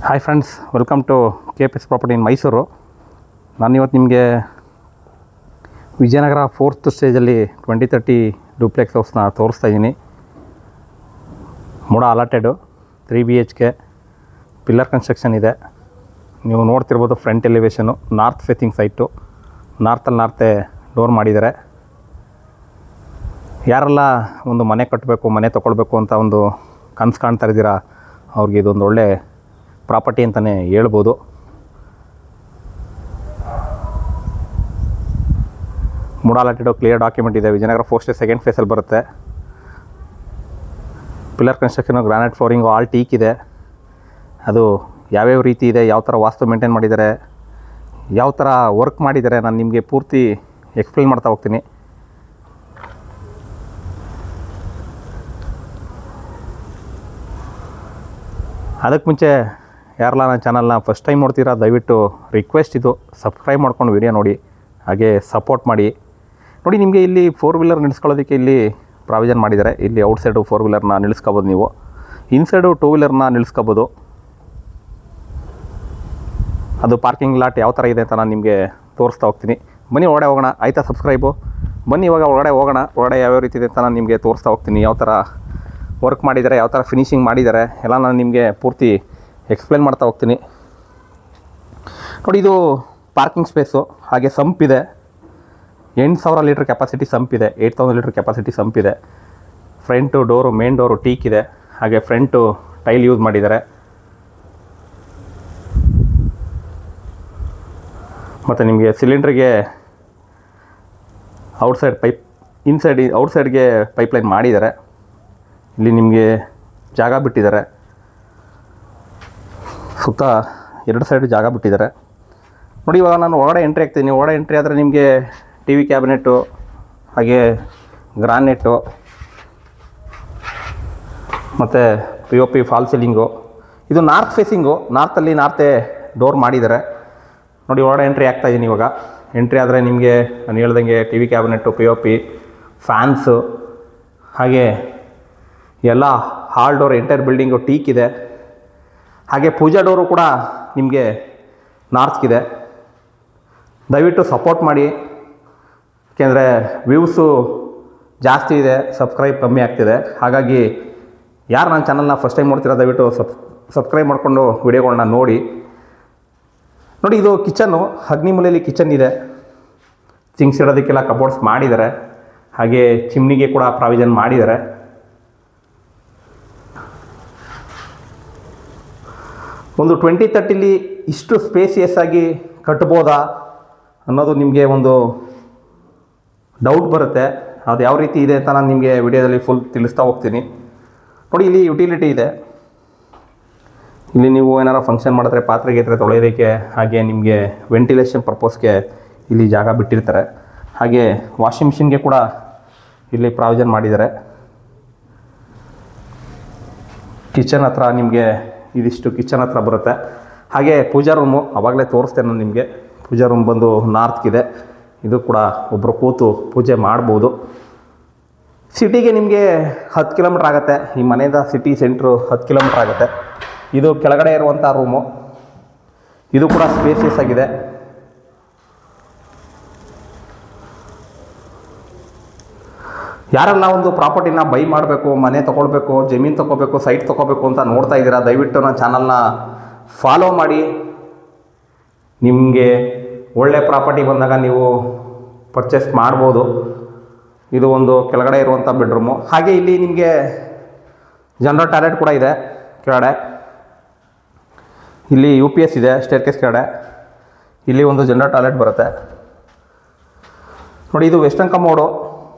Hi friends, welcome to KPS property in Mysuru. ನಾನಿವತ್ತು ನಿಮಗೆ Vijayanagara 4th ಸ್ಟೇಜಲ್ಲಿ 2030 ಡೂಪ್ಲೆಕ್ಸ್ ಹೌಸ್ನ ತೋರಿಸ್ತಾ ಇದ್ದೀನಿ. MUDA allotted 3 BHK pillar construction ಇದೆ. ನೀವು ನೋಡ್ತಿರ್ಬೋದು front elevation north facing site. ನಾರ್ತೆ ಡೋರ್ ಮಾಡಿದ್ದಾರೆ. ಯಾರೆಲ್ಲ ಒಂದು ಮನೆ ಕಟ್ಟಬೇಕು, ಮನೆ ತೊಗೊಳ್ಬೇಕು ಅಂತ ಒಂದು ಕನಸು ಕಾಣ್ತಾ ಇದ್ದೀರಾ, ಅವ್ರಿಗೆ ಇದೊಂದು ಒಳ್ಳೆ ಪ್ರಾಪರ್ಟಿ ಅಂತಲೇ ಹೇಳ್ಬೋದು. ಮೂಡಾಲಾಟಿಡೋ ಕ್ಲಿಯರ್ ಡಾಕ್ಯುಮೆಂಟ್ ಇದೆ. ವಿಜಯನಗರ 4th ಸ್ಟೇಜ್ ಸೆಕೆಂಡ್ ಫೇಸಲ್ಲಿ ಬರುತ್ತೆ. Pillar construction, granite flooring, all teak ಇದೆ. ಅದು ಯಾವ್ಯಾವ ರೀತಿ ಇದೆ, ಯಾವ ಥರ ವಾಸ್ತು ಮೇಂಟೈನ್ ಮಾಡಿದ್ದಾರೆ, ಯಾವ ಥರ ವರ್ಕ್ ಮಾಡಿದ್ದಾರೆ, ನಾನು ನಿಮಗೆ ಪೂರ್ತಿ ಎಕ್ಸ್ಪ್ಲೇನ್ ಮಾಡ್ತಾ ಹೋಗ್ತೀನಿ. ಅದಕ್ಕೆ ಮುಂಚೆ ಯಾರಲ್ಲ ನನ್ನ ಚಾನಲ್ನ ಫಸ್ಟ್ ಟೈಮ್ ನೋಡ್ತೀರಾ, ದಯವಿಟ್ಟು ರಿಕ್ವೆಸ್ಟ್ ಇದು ಸಬ್ಸ್ಕ್ರೈಬ್ ಮಾಡ್ಕೊಂಡು ವಿಡಿಯೋ ನೋಡಿ, ಹಾಗೆ ಸಪೋರ್ಟ್ ಮಾಡಿ. ನೋಡಿ, ನಿಮಗೆ ಇಲ್ಲಿ 4 ವೀಲರ್ ನಿಲ್ಲಿಸ್ಕೊಳ್ಳೋದಕ್ಕೆ ಇಲ್ಲಿ ಪ್ರಾವಿಷನ್ ಮಾಡಿದ್ದಾರೆ. ಇಲ್ಲಿ ಔಟ್ಸೈಡು 4 ವೀಲರ್ನ ನಿಲ್ಲಿಸ್ಕೋಬೋದು, ನೀವು ಇನ್ಸೈಡು 2 ವೀಲರ್ನ ನಿಲ್ಲಿಸ್ಕೋಬೋದು. ಅದು ಪಾರ್ಕಿಂಗ್ ಲಾಟ್ ಯಾವ ಥರ ಇದೆ ಅಂತ ನಾನು ನಿಮಗೆ ತೋರಿಸ್ತಾ ಹೋಗ್ತೀನಿ. ಬನ್ನಿ ಒಳಗಡೆ ಹೋಗೋಣ, ಆಯಿತಾ ಸಬ್ಸ್ಕ್ರೈಬು? ಬನ್ನಿ ಇವಾಗ ಒಳಗಡೆ ಹೋಗೋಣ. ಒಳಗಡೆ ಯಾವ್ಯಾವ ರೀತಿ ಇದೆ ಅಂತ ನಾನು ನಿಮಗೆ ತೋರಿಸ್ತಾ ಹೋಗ್ತೀನಿ. ಯಾವ ಥರ ವರ್ಕ್ ಮಾಡಿದ್ದಾರೆ, ಯಾವ ಥರ ಫಿನಿಷಿಂಗ್ ಮಾಡಿದ್ದಾರೆ ಎಲ್ಲ ನಾನು ನಿಮಗೆ ಪೂರ್ತಿ ಎಕ್ಸ್ಪ್ಲೇನ್ ಮಾಡ್ತಾ ಹೋಗ್ತೀನಿ. ನೋಡಿ, ಇದು ಪಾರ್ಕಿಂಗ್ ಸ್ಪೇಸು, ಹಾಗೆ ಸಂಪ್ ಇದೆ. 8000 ಲೀಟ್ರ್ ಕೆಪಾಸಿಟಿ ಸಂಪ್ ಇದೆ. 8000 ಲೀಟ್ರ್ ಕೆಪಾಸಿಟಿ ಸಂಪ್ ಇದೆ. Front door, main door teak ಇದೆ. ಹಾಗೆ ಫ್ರಂಟು ಟೈಲ್ ಯೂಸ್ ಮಾಡಿದ್ದಾರೆ. ಮತ್ತು ನಿಮಗೆ ಸಿಲಿಂಡ್ರಿಗೆ ಔಟ್ಸೈಡ್ ಪೈಪ್, ಔಟ್ಸೈಡ್ಗೆ ಪೈಪ್ಲೈನ್ ಮಾಡಿದ್ದಾರೆ. ಇಲ್ಲಿ ನಿಮಗೆ ಜಾಗ ಬಿಟ್ಟಿದ್ದಾರೆ, ಸುತ್ತ 2 ಸೈಡು ಜಾಗ ಬಿಟ್ಟಿದ್ದಾರೆ. ನೋಡಿ, ಇವಾಗ ನಾನು ಒಳಗಡೆ ಎಂಟ್ರಿ ಆಗ್ತೀನಿ. ಒಳಗಡೆ ಎಂಟ್ರಿ ಆದರೆ ನಿಮಗೆ TV ಕ್ಯಾಬಿನೆಟ್ಟು, ಹಾಗೆ ಗ್ರಾನೆಟ್ಟು, ಮತ್ತು POP ಫಾಲ್ ಸೀಲಿಂಗು. ಇದು ನಾರ್ತ್ ಫೇಸಿಂಗು. ನಾರ್ತೆ ಡೋರ್ ಮಾಡಿದ್ದಾರೆ. ನೋಡಿ, ಒಳಗಡೆ ಎಂಟ್ರಿ ಆಗ್ತಾಯಿದ್ದೀನಿ. ಇವಾಗ ಎಂಟ್ರಿ ಆದರೆ ನಿಮಗೆ ನಾನು ಹೇಳ್ದಂಗೆ TV ಕ್ಯಾಬಿನೆಟ್ಟು, POP, ಫ್ಯಾನ್ಸು, ಹಾಗೆ ಎಲ್ಲ ಹಾಲ್ ಡೋರ್, ಎಂಟೈರ್ ಬಿಲ್ಡಿಂಗು ಟೀಕ್ ಇದೆ. ಹಾಗೆ ಪೂಜಾ ಡೋರು ಕೂಡ ನಿಮಗೆ ನಾರ್ತ್ಗಿದೆ. ದಯವಿಟ್ಟು ಸಪೋರ್ಟ್ ಮಾಡಿ, ಏಕೆಂದರೆ ವ್ಯೂಸು ಜಾಸ್ತಿ ಇದೆ, ಸಬ್ಸ್ಕ್ರೈಬ್ ಕಮ್ಮಿ ಆಗ್ತಿದೆ. ಹಾಗಾಗಿ ಯಾರು ನನ್ನ ಚಾನಲ್ನ ಫಸ್ಟ್ ಟೈಮ್ ನೋಡ್ತೀರಾ, ದಯವಿಟ್ಟು ಸಬ್ಸ್ಕ್ರೈಬ್ ಮಾಡಿಕೊಂಡು ವಿಡಿಯೋಗಳನ್ನ ನೋಡಿ. ನೋಡಿ, ಇದು ಕಿಚನ್ನು. ಅಗ್ನಿ ಮೂಲೆಯಲ್ಲಿ ಕಿಚನ್ ಇದೆ. ಥಿಂಗ್ಸ್ ಇಡೋದಕ್ಕೆಲ್ಲ ಕಬೋರ್ಡ್ಸ್ ಮಾಡಿದ್ದಾರೆ. ಹಾಗೆ ಚಿಮ್ನಿಗೆ ಕೂಡ ಪ್ರಾವಿಷನ್ ಮಾಡಿದ್ದಾರೆ. ಒಂದು 2030ಲಿ ಇಷ್ಟು ಸ್ಪೇಸಿಯಸ್ ಆಗಿ ಕಟ್ಬೋದಾ ಅನ್ನೋದು ನಿಮಗೆ ಒಂದು ಡೌಟ್ ಬರುತ್ತೆ. ಅದು ಯಾವ ರೀತಿ ಇದೆ ಅಂತ ನಾನು ನಿಮಗೆ ವಿಡಿಯೋದಲ್ಲಿ ಫುಲ್ ತಿಳಿಸ್ತಾ ಹೋಗ್ತೀನಿ. ನೋಡಿ, ಇಲ್ಲಿ ಯುಟಿಲಿಟಿ ಇದೆ. ಇಲ್ಲಿ ನೀವು ಏನಾರು ಫಂಕ್ಷನ್ ಮಾಡಿದ್ರೆ, ಪಾತ್ರೆ ಗೀತ್ರೆ ತೊಳೆಯೋದಕ್ಕೆ, ಹಾಗೆ ನಿಮಗೆ ವೆಂಟಿಲೇಷನ್ ಪರ್ಪಸ್ಗೆ ಇಲ್ಲಿ ಜಾಗ ಬಿಟ್ಟಿರ್ತಾರೆ. ಹಾಗೆ ವಾಷಿಂಗ್ ಮಿಷಿನ್ಗೆ ಕೂಡ ಇಲ್ಲಿ ಪ್ರಾವಿಷನ್ ಮಾಡಿದ್ದಾರೆ. ಕಿಚನ್ ಹತ್ರ ನಿಮಗೆ ಇದಿಷ್ಟು ಕಿಚನ್ ಹತ್ರ ಬರುತ್ತೆ. ಹಾಗೆ ಪೂಜಾ ರೂಮು ಆವಾಗಲೇ ತೋರಿಸ್ತೇನೆ ನಾನು ನಿಮಗೆ. ಪೂಜಾ ರೂಮ್ ಬಂದು ನಾರ್ತ್ಗಿದೆ. ಇದು ಕೂಡ ಒಬ್ಬರು ಕೂತು ಪೂಜೆ ಮಾಡ್ಬೋದು. ಸಿಟಿಗೆ ನಿಮಗೆ 10 ಕಿಲೋಮೀಟ್ರ್ ಆಗುತ್ತೆ. ಈ ಮನೆಯಿಂದ ಸಿಟಿ ಸೆಂಟ್ರು 10 ಕಿಲೋಮೀಟ್ರ್ ಆಗುತ್ತೆ. ಇದು ಕೆಳಗಡೆ ಇರುವಂಥ ರೂಮು. ಇದು ಕೂಡ ಸ್ಪೇಸಿಯಸ್ ಆಗಿದೆ. ಯಾರೆಲ್ಲ ಒಂದು ಪ್ರಾಪರ್ಟಿನ ಬೈ ಮಾಡಬೇಕು, ಮನೆ ತೊಗೊಳ್ಬೇಕು, ಜಮೀನು ತೊಗೋಬೇಕು, ಸೈಟ್ ತೊಗೋಬೇಕು ಅಂತ ನೋಡ್ತಾ ಇದ್ದೀರಾ, ದಯವಿಟ್ಟು ನನ್ನ ಚಾನಲ್ನ ಫಾಲೋ ಮಾಡಿ. ನಿಮಗೆ ಒಳ್ಳೆ ಪ್ರಾಪರ್ಟಿ ಬಂದಾಗ ನೀವು ಪರ್ಚೇಸ್ ಮಾಡ್ಬೋದು. ಇದು ಒಂದು ಕೆಳಗಡೆ ಇರುವಂಥ ಬೆಡ್ರೂಮು. ಹಾಗೆ ಇಲ್ಲಿ ನಿಮಗೆ ಜನರಲ್ ಟಾಯ್ಲೆಟ್ ಕೂಡ ಇದೆ ಕೆಳಗಡೆ. ಇಲ್ಲಿ UPS ಇದೆ ಸ್ಟೇರ್ಕೇಸ್ ಕೆಳಗಡೆ. ಇಲ್ಲಿ ಒಂದು ಜನರಲ್ ಟಾಯ್ಲೆಟ್ ಬರುತ್ತೆ. ನೋಡಿ, ಇದು ವೆಸ್ಟರ್ನ್ ಕಮೋಡು.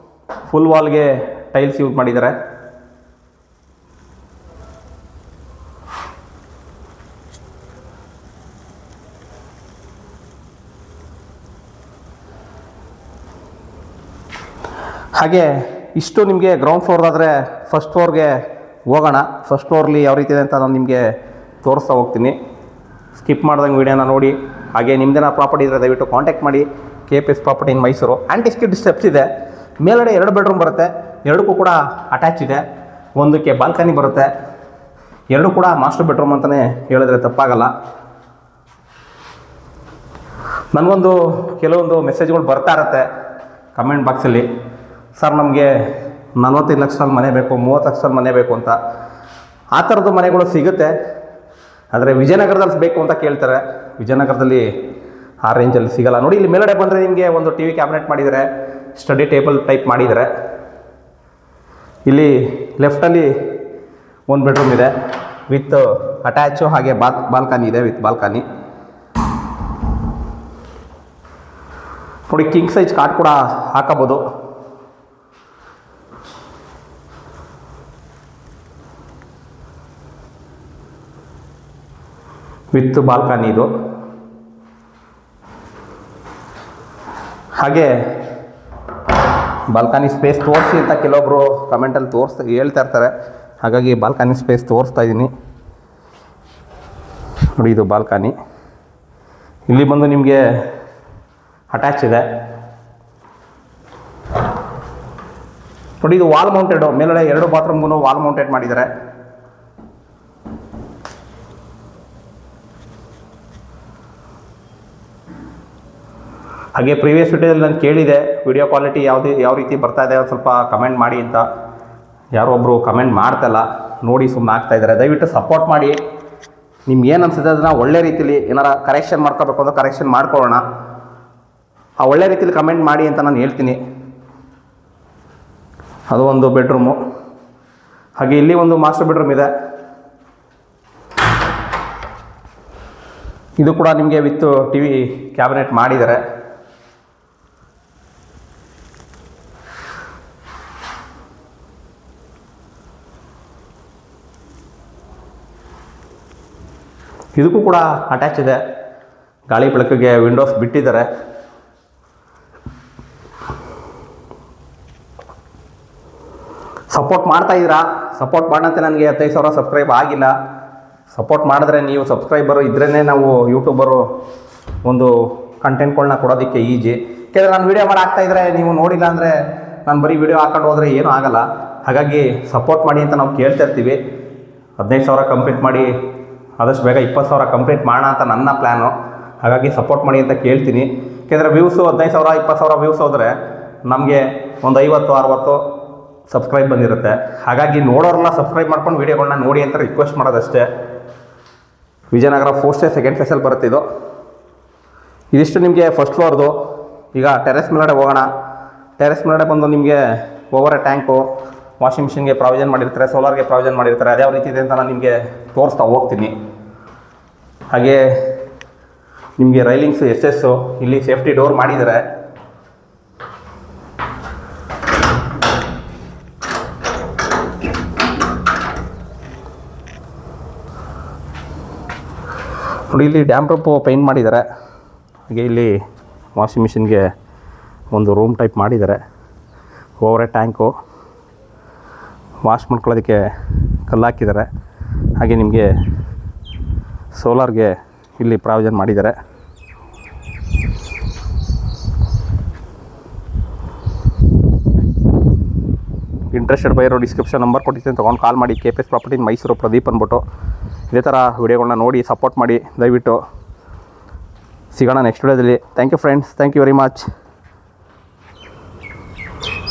ಫುಲ್ ವಾಲ್ಗೆ ಟೈಲ್ಸ್ ಯೂಸ್ ಮಾಡಿದ್ದಾರೆ. ಹಾಗೆ ಇಷ್ಟು ನಿಮಗೆ ಗ್ರೌಂಡ್ ಫ್ಲೋರ್ದಾದರೆ ಫಸ್ಟ್ ಫ್ಲೋರ್ಗೆ ಹೋಗೋಣ. ಫಸ್ಟ್ ಫ್ಲೋರ್ಲಿ ಯಾವ ರೀತಿ ಇದೆ ಅಂತ ನಾನು ನಿಮಗೆ ತೋರಿಸ್ತಾ ಹೋಗ್ತೀನಿ. ಸ್ಕಿಪ್ ಮಾಡ್ದಂಗೆ ವಿಡಿಯೋನ ನೋಡಿ. ಹಾಗೆ ನಿಮ್ಮದೇನ ಪ್ರಾಪರ್ಟಿ ಇದ್ದರೆ ದಯವಿಟ್ಟು ಕಾಂಟ್ಯಾಕ್ಟ್ ಮಾಡಿ. KPS property in Mysuru. Anti skid steps ಇದೆ. ಮೇಲ್ಗಡೆ 2 ಬೆಡ್ರೂಮ್ ಬರುತ್ತೆ. 2ಕ್ಕೂ ಕೂಡ ಅಟ್ಯಾಚ್ ಇದೆ. ಒಂದಕ್ಕೆ ಬಾಲ್ಕನಿ ಬರುತ್ತೆ. ಎರಡೂ ಕೂಡ ಮಾಸ್ಟರ್ ಬೆಡ್ರೂಮ್ ಅಂತಲೇ ಹೇಳಿದ್ರೆ ತಪ್ಪಾಗಲ್ಲ. ನನಗೊಂದು ಕೆಲವೊಂದು ಮೆಸೇಜ್ಗಳು ಬರ್ತಾ ಇರುತ್ತೆ ಕಮೆಂಟ್ ಬಾಕ್ಸಲ್ಲಿ, ಸರ್ ನಮಗೆ 45 ಲಕ್ಷದಲ್ಲಿ ಮನೆ ಬೇಕು, 30 ಲಕ್ಷದಲ್ಲಿ ಮನೆ ಬೇಕು ಅಂತ. ಆ ಥರದ್ದು ಮನೆಗಳು ಸಿಗುತ್ತೆ, ಆದರೆ ವಿಜಯನಗರದಲ್ಲಿ ಬೇಕು ಅಂತ ಕೇಳ್ತಾರೆ. ವಿಜಯನಗರದಲ್ಲಿ ಆ ರೇಂಜಲ್ಲಿ ಸಿಗಲ್ಲ. ನೋಡಿ ಇಲ್ಲಿ ಮೇಲ್ಗಡೆ ಬಂದರೆ ನಿಮಗೆ ಒಂದು ಟಿ ವಿ ಕ್ಯಾಬಿನೆಟ್ ಮಾಡಿದರೆ, ಸ್ಟಡಿ ಟೇಬಲ್ ಟೈಪ್ ಮಾಡಿದರೆ. ಇಲ್ಲಿ ಲೆಫ್ಟಲ್ಲಿ 1 ಬೆಡ್ರೂಮ್ ಇದೆ ವಿತ್ ಅಟ್ಯಾಚು, ಹಾಗೆ ಬಾಲ್ಕನಿ ಇದೆ ವಿತ್ ಬಾಲ್ಕನಿ. ನೋಡಿ ಕಿಂಗ್ ಸೈಜ್ ಕಾಟ್ ಕೂಡ ಹಾಕಬಹುದು. ವಿತ್ ಬಾಲ್ಕನಿ ಇದು. ಹಾಗೆ ಬಾಲ್ಕನಿ ಸ್ಪೇಸ್ ತೋರಿಸಿ ಅಂತ ಕೆಲವೊಬ್ಬರು ಕಮೆಂಟಲ್ಲಿ ಹೇಳ್ತಾ ಇರ್ತಾರೆ, ಹಾಗಾಗಿ ಬಾಲ್ಕನಿ ಸ್ಪೇಸ್ ತೋರಿಸ್ತಾ ಇದ್ದೀನಿ. ನೋಡಿ ಇದು ಬಾಲ್ಕನಿ. ಇಲ್ಲಿ ಬಂದು ನಿಮಗೆ ಅಟ್ಯಾಚ್ ಇದೆ. ನೋಡಿ ಇದು ವಾಲ್ ಮೌಂಟೆಡು, ಮೇಲ್ಗಡೆ 2 ಬಾತ್ರೂಮ್ಗೂ ವಾಲ್ ಮೌಂಟೆಡ್ ಮಾಡಿದ್ದಾರೆ. ಹಾಗೆ ಪ್ರೀವಿಯಸ್ ವಿಡಿಯೋದಲ್ಲಿ ನಾನು ಕೇಳಿದೆ ವಿಡಿಯೋ ಕ್ವಾಲಿಟಿ ಯಾವ ರೀತಿ ಬರ್ತಾ ಇದೆ ಸ್ವಲ್ಪ ಕಮೆಂಟ್ ಮಾಡಿ ಅಂತ. ಯಾರೋ ಒಬ್ಬರು ಕಮೆಂಟ್ ಮಾಡ್ತಾಯಿಲ್ಲ, ನೋಡಿ ಸುಮ್ಮನೆ ಆಗ್ತಾಯಿದ್ದಾರೆ. ದಯವಿಟ್ಟು ಸಪೋರ್ಟ್ ಮಾಡಿ. ನಿಮ್ಗೆ ಏನು ಅನಿಸುತ್ತೆ ಅದನ್ನು ಒಳ್ಳೆ ರೀತಿಲಿ ಏನಾರ ಕರೆಕ್ಷನ್ ಮಾಡ್ಕೋಬೇಕು ಅಂದ್ರೆ ಕರೆಕ್ಷನ್ ಮಾಡ್ಕೊಳ್ಳೋಣ. ಆ ಒಳ್ಳೆ ರೀತಿಲಿ ಕಮೆಂಟ್ ಮಾಡಿ ಅಂತ ನಾನು ಹೇಳ್ತೀನಿ. ಅದು ಒಂದು ಬೆಡ್ರೂಮು. ಹಾಗೆ ಇಲ್ಲಿ ಒಂದು ಮಾಸ್ಟರ್ ಬೆಡ್ರೂಮ್ ಇದೆ. ಇದು ಕೂಡ ನಿಮಗೆ ವಿತ್ ಟಿ ವಿ ಕ್ಯಾಬಿನೆಟ್ ಮಾಡಿದ್ದಾರೆ. ಇದಕ್ಕೂ ಕೂಡ ಅಟ್ಯಾಚ್ ಇದೆ. ಗಾಳಿ ಬೆಳಕಿಗೆ ವಿಂಡೋಸ್ ಬಿಟ್ಟಿದ್ದಾರೆ. ಸಪೋರ್ಟ್ ಮಾಡ್ತಾಯಿದ್ದೀರಾ? ಸಪೋರ್ಟ್ ಮಾಡಂತೆ ನನಗೆ 15,000 ಸಬ್ಸ್ಕ್ರೈಬ್ ಆಗಿಲ್ಲ. ಸಪೋರ್ಟ್ ಮಾಡಿದ್ರೆ, ನೀವು ಸಬ್ಸ್ಕ್ರೈಬರು ಇದ್ರೇ ನಾವು ಯೂಟ್ಯೂಬರು ಒಂದು ಕಂಟೆಂಟ್ಗಳನ್ನ ಕೊಡೋದಕ್ಕೆ ಈಜಿ. ಯಾಕೆಂದರೆ ನಾನು ವೀಡಿಯೋ ಮಾಡಿ ಹಾಕ್ತಾಯಿದ್ರೆ ನೀವು ನೋಡಿಲ್ಲ ಅಂದರೆ ನಾನು ಬರೀ ವೀಡಿಯೋ ಹಾಕೊಂಡು ಹೋದರೆ ಏನೂ ಆಗಲ್ಲ. ಹಾಗಾಗಿ ಸಪೋರ್ಟ್ ಮಾಡಿ ಅಂತ ನಾವು ಕೇಳ್ತಾ ಇರ್ತೀವಿ. 15,000 ಕಂಪ್ಲೀಟ್ ಮಾಡಿ, ಆದಷ್ಟು ಬೇಗ 20,000 ಕಂಪ್ಲೀಟ್ ಮಾಡೋಣ ಅಂತ ನನ್ನ ಪ್ಲ್ಯಾನು. ಹಾಗಾಗಿ ಸಪೋರ್ಟ್ ಮಾಡಿ ಅಂತ ಕೇಳ್ತೀನಿ. ಯಾಕೆಂದರೆ ವ್ಯೂಸು 15,000 20,000 ವ್ಯೂಸ್ ಹೋದರೆ ನಮಗೆ ಒಂದು 50-60 ಸಬ್ಸ್ಕ್ರೈಬ್ ಬಂದಿರುತ್ತೆ. ಹಾಗಾಗಿ ನೋಡೋರೆಲ್ಲ ಸಬ್ಸ್ಕ್ರೈಬ್ ಮಾಡ್ಕೊಂಡು ವೀಡಿಯೋಗಳನ್ನ ನೋಡಿ ಅಂತ ರಿಕ್ವೆಸ್ಟ್ ಮಾಡೋದಷ್ಟೇ. ವಿಜಯನಗರ 4th ಸ್ಟೇ 2nd ಫೇಸಲ್ಲಿ ಬರುತ್ತೆ ಇದು. ಇದಿಷ್ಟು ನಿಮಗೆ ಫಸ್ಟ್ ಫ್ಲೋರ್ದು. ಈಗ ಟೆರೆಸ್ ಮೇಲ್ಗಡೆ ಹೋಗೋಣ. ಟೆರೆಸ್ ಮೇಲ್ಗಡೆ ಬಂದು ನಿಮಗೆ ಓವರ್ ಟ್ಯಾಂಕು, ವಾಷಿಂಗ್ ಮಿಷಿನ್ಗೆ ಪ್ರಾವಿಷನ್ ಮಾಡಿರ್ತಾರೆ, ಸೋಲಾರ್ಗೆ ಪ್ರಾವಿಷನ್ ಮಾಡಿರ್ತಾರೆ. ಅದ್ಯಾವ ರೀತಿ ಇದೆ ಅಂತ ನಾನು ನಿಮಗೆ ತೋರಿಸ್ತಾ ಹೋಗ್ತೀನಿ. ಹಾಗೆ ನಿಮಗೆ ರೈಲಿಂಗ್ಸು SS ಇಲ್ಲಿ ಸೇಫ್ಟಿ ಡೋರ್ ಮಾಡಿದ್ದಾರೆ. ನೋಡಿ ಇಲ್ಲಿ ಡ್ಯಾಮ್ ಪ್ರೂಫ್ ಪೇಂಟ್ ಮಾಡಿದ್ದಾರೆ. ಹಾಗೆ ಇಲ್ಲಿ ವಾಷಿಂಗ್ ಮಿಷಿನ್ಗೆ ಒಂದು ರೂಮ್ ಟೈಪ್ ಮಾಡಿದ್ದಾರೆ. ಓವರ್ ಟ್ಯಾಂಕು, ವಾಶ್ ಮಾಡ್ಕೊಳ್ಳೋದಕ್ಕೆ ಕಲ್ಲು ಹಾಕಿದ್ದಾರೆ. ಹಾಗೆ ನಿಮಗೆ ಸೋಲಾರ್ಗೆ ಇಲ್ಲಿ ಪ್ರಾವಿಷನ್ ಮಾಡಿದ್ದಾರೆ. ಇಂಟ್ರೆಸ್ಟೆಡ್ ಬೈಯರು ಡಿಸ್ಕ್ರಿಪ್ಷನ್ ನಂಬರ್ ಕೊಟ್ಟಿದ್ದೀನಿ, ತೊಗೊಂಡು ಕಾಲ್ ಮಾಡಿ. KPS ಪ್ರಾಪರ್ಟಿ ಮೈಸೂರು ಪ್ರದೀಪ್ ಅಂದ್ಬಿಟ್ಟು. ಇದೇ ಥರ ವಿಡಿಯೋಗಳನ್ನ ನೋಡಿ ಸಪೋರ್ಟ್ ಮಾಡಿ. ದಯವಿಟ್ಟು ಸಿಗೋಣ ನೆಕ್ಸ್ಟ್ ವಿಡಿಯೋದಲ್ಲಿ. Thank you friends, thank you very much.